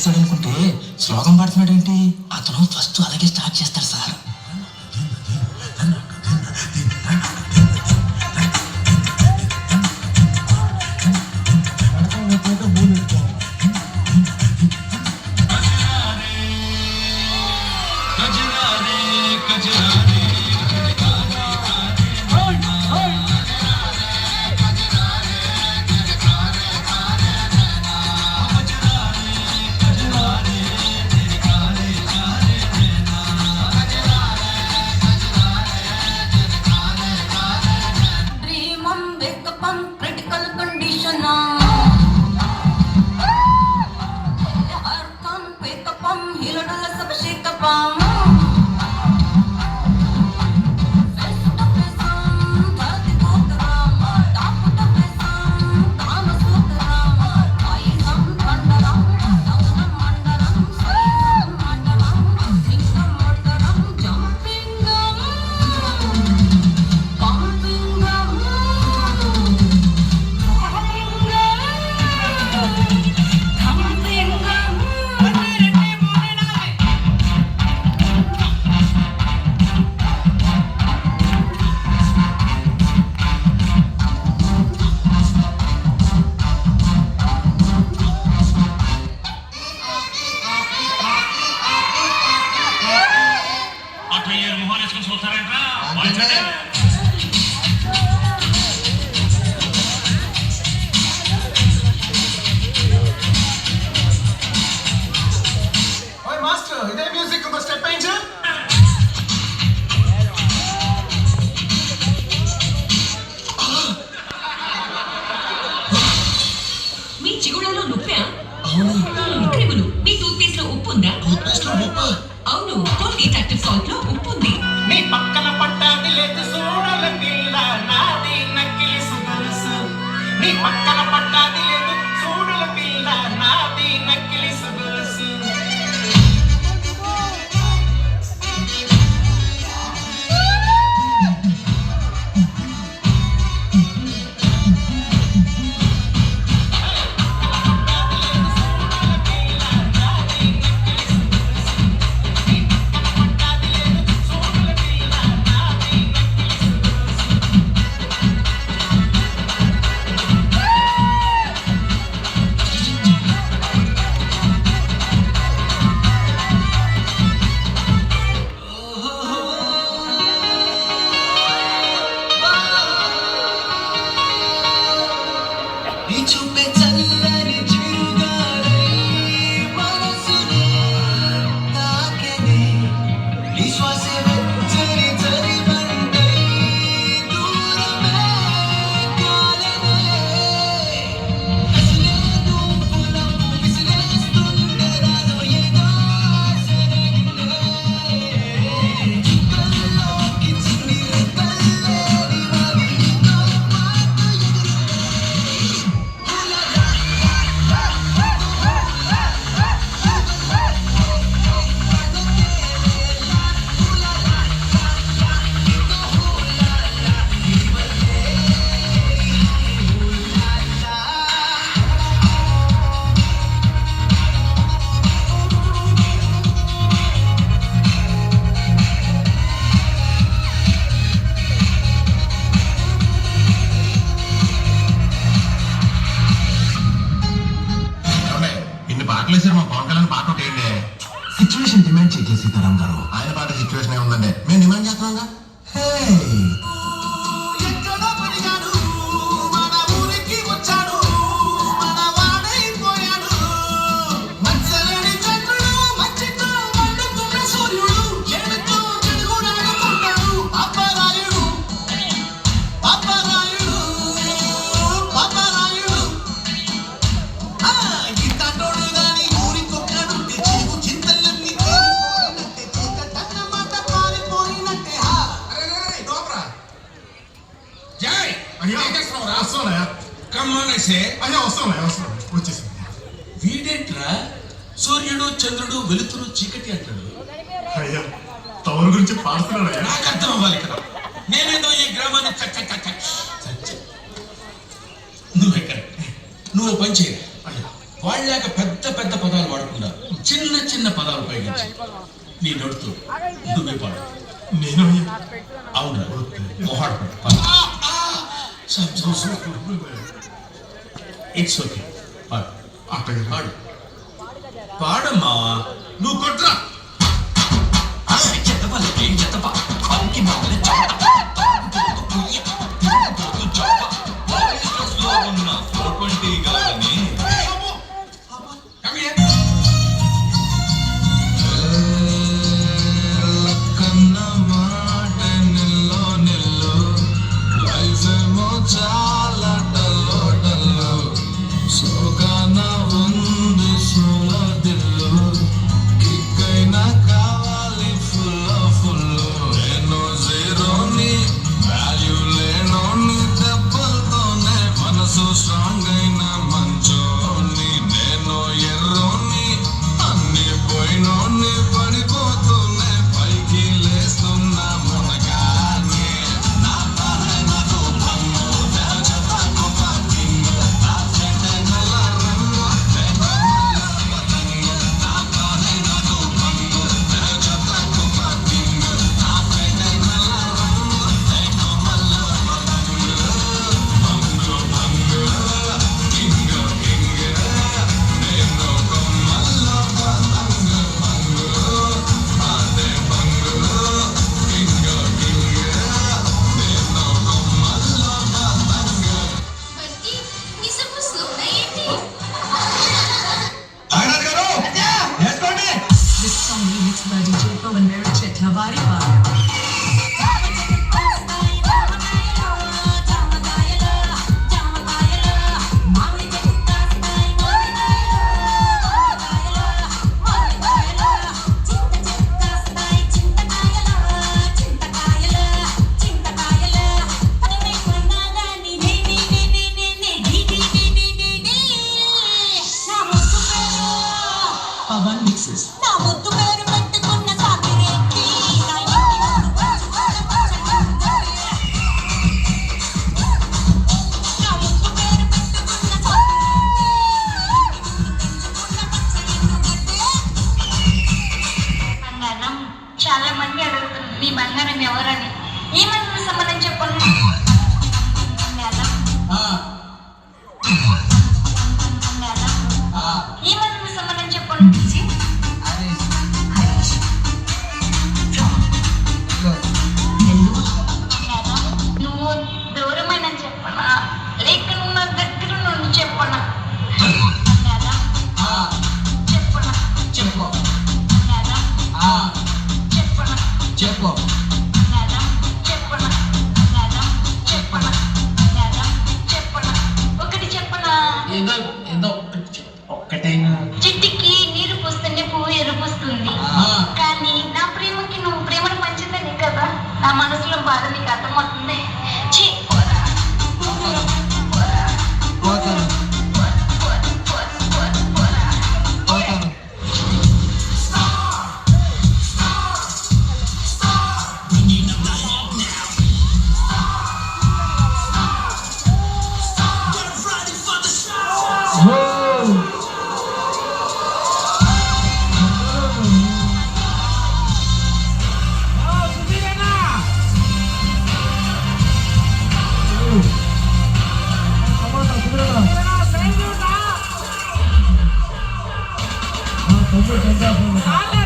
చేస్తాడు అనుకుంటే శ్లోకం పాడుతున్నాడు ఏంటి? అతను ఫస్ట్ అలాగే స్టార్ట్ చేస్తాడు సార్. అవును, కోల్గేట్ యాక్టివ్ సాల్ట్ లో ఉప్పు ఉంది. నీ పక్కన పట్టాది లేదు చూడాల పిల్ల నాది నకిలి సుగలుసు. నీ పక్కన పట్టాది లేదు చూడాల పిల్ల నాది నకిలి సుగలుసు. మా పవన్ కళ్యాణ్ పాట ఒకటి ఏంటి? సిచ్యువేషన్ డిమాండ్ చేయట్లేదు సీతారాం గారు. ఆయన పాట సిచ్యువేషన్ ఏముందండి, మేము డిమాండ్ చేస్తున్నాంగా. వీడేంట్రా సూర్యుడు చంద్రుడు వెలుతురు చీకటి అంటాడు. అయ్యా తమరు గురించి పాడుతున్నాడు. నాకు అర్థం అవ్వాలి కదా. నేనేదో ఈ గ్రామాన్ని నువ్వెక్కడ నువ్వు పని చేయాలి. వాళ్ళలాగా పెద్ద పెద్ద పదాలు వాడకుండా నీ నోడుతూ నువ్వే పాడు. నేను అయ్యా అవునా మొహాడు ఇట్స్ ఓకే పాడు అట్టగా పాడు పాడమ్మా నువ్వు కొట్రా. స్ట్రాంగ్ అయిన మంచోని నేను ఎర్రోని అన్ని పోయినోని పడిపోతూనే పైకి లేస్తున్నా మునగానే నా పాలే నాకు భంగు చెత్తకు పార్కింగ్ నా ఫ్రెండ్ నల్ల రంగు నా పాలే నాకు భంగు చెత్తకు పార్కింగ్ నా ఫ్రెండ్ నల్ల రంగు మల్ల This song remixed by DJ Pro and Mary Chet Navari Baya. Pavan mixes. నా ముద్దు పేరు పెట్టుకున్న సాకిరెడ్డి నా ఇంటి ముందు పచ్చుకోడ పచ్చడి. నా ముద్దు పేరు పెట్టుకున్న బంగారం చాలా మంది అడుగుతున్నారు మీ బంగారం ఎవరని ఏమన్నా సమాధానం చెప్పండి. బంగారం ఏమన్నా సమాధానం చెప్పండి. నువ్వు దూరమైన చెప్పనా లేక నువ్వు నా దగ్గర నుండి చెప్పనా చెప్పనా చెప్పు చెప్పనా చెప్పు చెప్పనా చెప్పనా చెప్పనా ఒకటి చెప్పనా ఏదో ఏదో ఒక్కటైనా చెట్టుకి నీరు పోస్తేనే పువ్వు ఎరుపుస్తుంది కానీ నా ప్రేమకి నువ్వు ప్రేమను పంచిందని కదా నా మనసులో బాధ నీకు అర్థమవుతుంది. ఛీ, పోరా. పోరా. పోతాను పోరా. పోతాను Thank you.